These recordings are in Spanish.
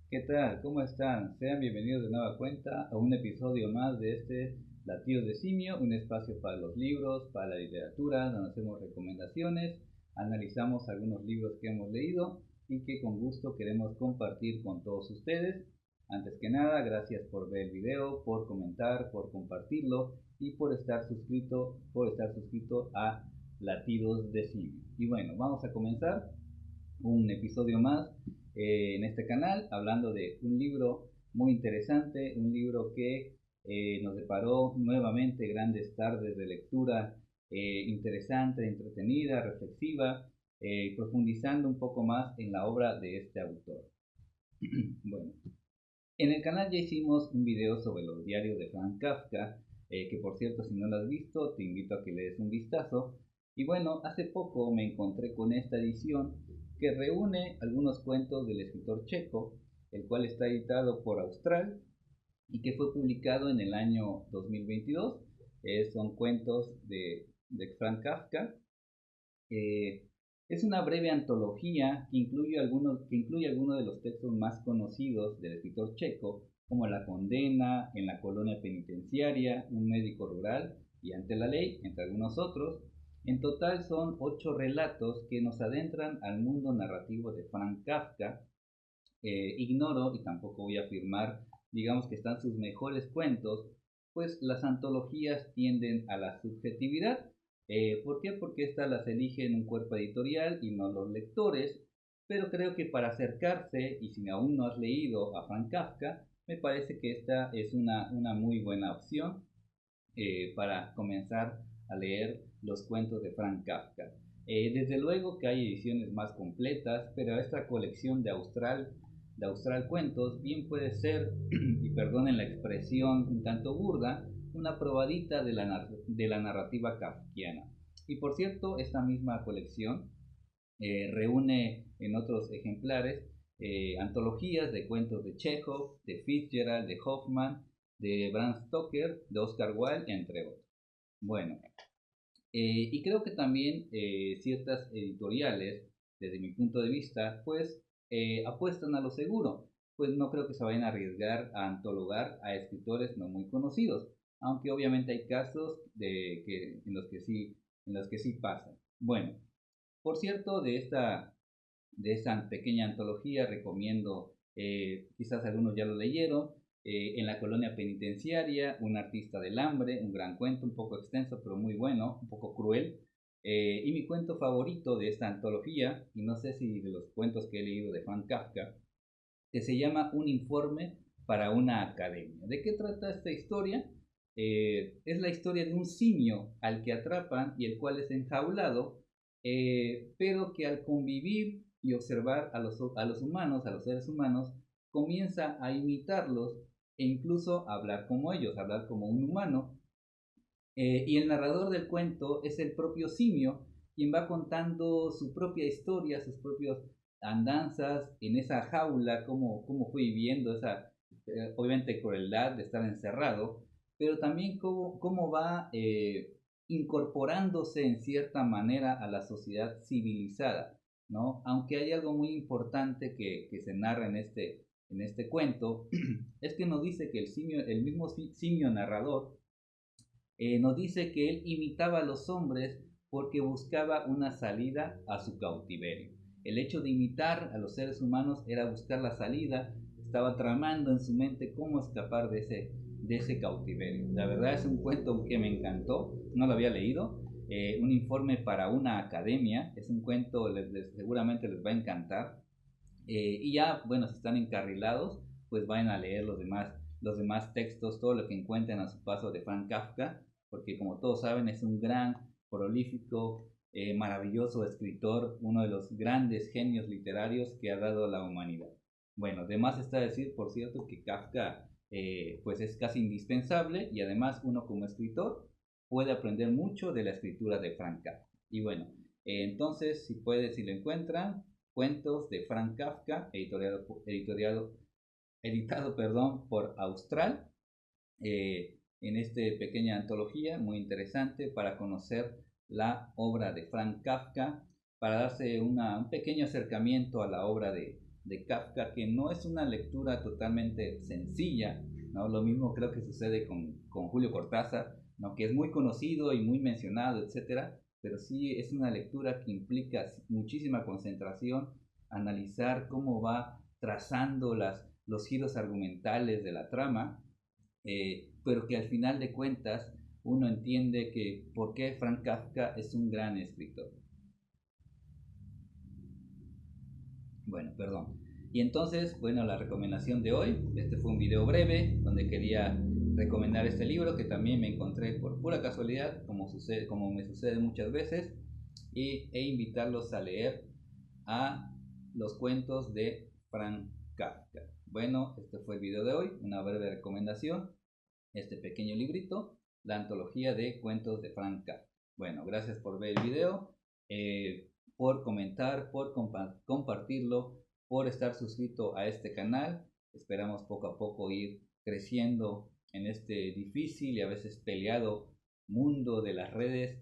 ¿Qué tal? ¿Cómo están? Sean bienvenidos de nueva cuenta a un episodio más de este Latidos de Simio, un espacio para los libros, para la literatura, donde hacemos recomendaciones, analizamos algunos libros que hemos leído y que con gusto queremos compartir con todos ustedes. Antes que nada, gracias por ver el video, por comentar, por compartirlo y por estar suscrito a Latidos de Simio. Y bueno, vamos a comenzar un episodio más en este canal hablando de un libro muy interesante, un libro que nos deparó nuevamente grandes tardes de lectura interesante, entretenida, reflexiva, profundizando un poco más en la obra de este autor. Bueno, en el canal ya hicimos un video sobre los diarios de Franz Kafka, que por cierto si no lo has visto te invito a que le des un vistazo. Y bueno, hace poco me encontré con esta edición que reúne algunos cuentos del escritor checo, el cual está editado por Austral y que fue publicado en el año 2022. Son cuentos de Franz Kafka. Eh, es una breve antología que incluye algunos de los textos más conocidos del escritor checo, como La condena, En la colonia penitenciaria, Un médico rural y Ante la ley, entre algunos otros. En total son 8 relatos que nos adentran al mundo narrativo de Franz Kafka. Ignoro y tampoco voy a afirmar, digamos que están sus mejores cuentos, pues las antologías tienden a la subjetividad. ¿Por qué? Porque estas las eligen un cuerpo editorial y no los lectores, pero creo que para acercarse, y si aún no has leído a Franz Kafka, me parece que esta es una muy buena opción para comenzar a leer los cuentos de Franz Kafka. Desde luego que hay ediciones más completas, pero esta colección de Austral Cuentos bien puede ser, y perdonen la expresión un tanto burda, una probadita de la narrativa kafkiana. Y por cierto, esta misma colección reúne en otros ejemplares antologías de cuentos de Chekhov, de Fitzgerald, de Hoffman, de Bram Stoker, de Oscar Wilde, entre otros. Bueno, y creo que también ciertas editoriales, desde mi punto de vista, pues apuestan a lo seguro, pues no creo que se vayan a arriesgar a antologar a escritores no muy conocidos, aunque obviamente hay casos en los que sí pasan. Bueno, por cierto, de esta pequeña antología recomiendo, quizás algunos ya lo leyeron, En la colonia penitenciaria, Un artista del hambre, un gran cuento, un poco extenso pero muy bueno, un poco cruel. Y mi cuento favorito de esta antología, y no sé si de los cuentos que he leído de Franz Kafka, que se llama Un informe para una academia. ¿De qué trata esta historia? Es la historia de un simio al que atrapan y el cual es enjaulado, pero que al convivir y observar a los humanos, a los seres humanos, comienza a imitarlos e incluso a hablar como ellos, a hablar como un humano. Y el narrador del cuento es el propio simio, quien va contando su propia historia, sus propias andanzas en esa jaula, cómo fue viviendo esa, obviamente, crueldad de estar encerrado, pero también cómo va incorporándose en cierta manera a la sociedad civilizada, ¿no? Aunque hay algo muy importante que se narra en este cuento, es que nos dice que el mismo simio narrador, nos dice que él imitaba a los hombres porque buscaba una salida a su cautiverio. El hecho de imitar a los seres humanos era buscar la salida, estaba tramando en su mente cómo escapar de ese cautiverio. La verdad es un cuento que me encantó, no lo había leído. Un informe para una academia, es un cuento, seguramente les va a encantar. Y ya, bueno, si están encarrilados, pues vayan a leer los demás textos, todo lo que encuentren a su paso de Franz Kafka, porque como todos saben es un gran, prolífico, maravilloso escritor, uno de los grandes genios literarios que ha dado la humanidad. Bueno, además está decir, por cierto, que Kafka pues es casi indispensable y además uno como escritor puede aprender mucho de la escritura de Franz Kafka. Y bueno, entonces si lo encuentran, Cuentos de Franz Kafka, editado por Austral, en esta pequeña antología muy interesante para conocer la obra de Franz Kafka, para darse un pequeño acercamiento a la obra de Kafka, que no es una lectura totalmente sencilla, ¿no? Lo mismo creo que sucede con Julio Cortázar, ¿no? Que es muy conocido y muy mencionado, etcétera, pero sí es una lectura que implica muchísima concentración, analizar cómo va trazando los giros argumentales de la trama, pero que al final de cuentas uno entiende que por qué Frank Kafka es un gran escritor. Bueno, perdón. Y entonces, bueno, la recomendación de hoy, este fue un video breve donde quería recomendar este libro que también me encontré por pura casualidad, como me sucede muchas veces, e invitarlos a leer a los cuentos de Frank Kafka. Bueno, este fue el video de hoy, una breve recomendación, este pequeño librito, la antología de cuentos de Frank Kafka. Bueno, gracias por ver el video, por comentar, por compartirlo, por estar suscrito a este canal. Esperamos poco a poco ir creciendo en este difícil y a veces peleado mundo de las redes,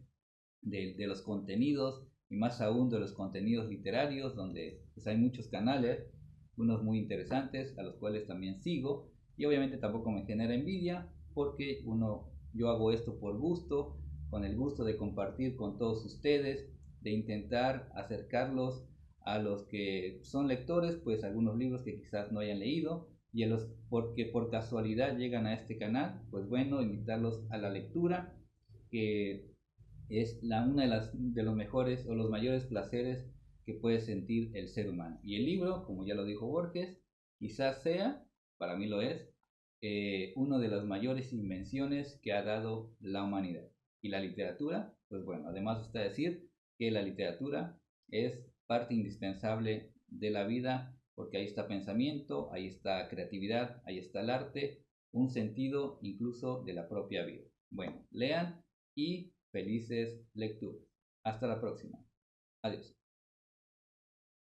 de los contenidos y más aún de los contenidos literarios, donde pues, hay muchos canales, unos muy interesantes a los cuales también sigo, y obviamente tampoco me genera envidia porque yo hago esto por gusto, con el gusto de compartir con todos ustedes, de intentar acercarlos a los que son lectores, pues algunos libros que quizás no hayan leído, y a los porque por casualidad llegan a este canal, pues bueno, invitarlos a la lectura, que es una de los mejores o los mayores placeres que puede sentir el ser humano. Y el libro, como ya lo dijo Borges, quizás sea, para mí lo es, una de las mayores invenciones que ha dado la humanidad. Y la literatura, pues bueno, además está decir que la literatura es parte indispensable de la vida, porque ahí está pensamiento, ahí está creatividad, ahí está el arte, un sentido incluso de la propia vida. Bueno, lean y felices lecturas. Hasta la próxima. Adiós.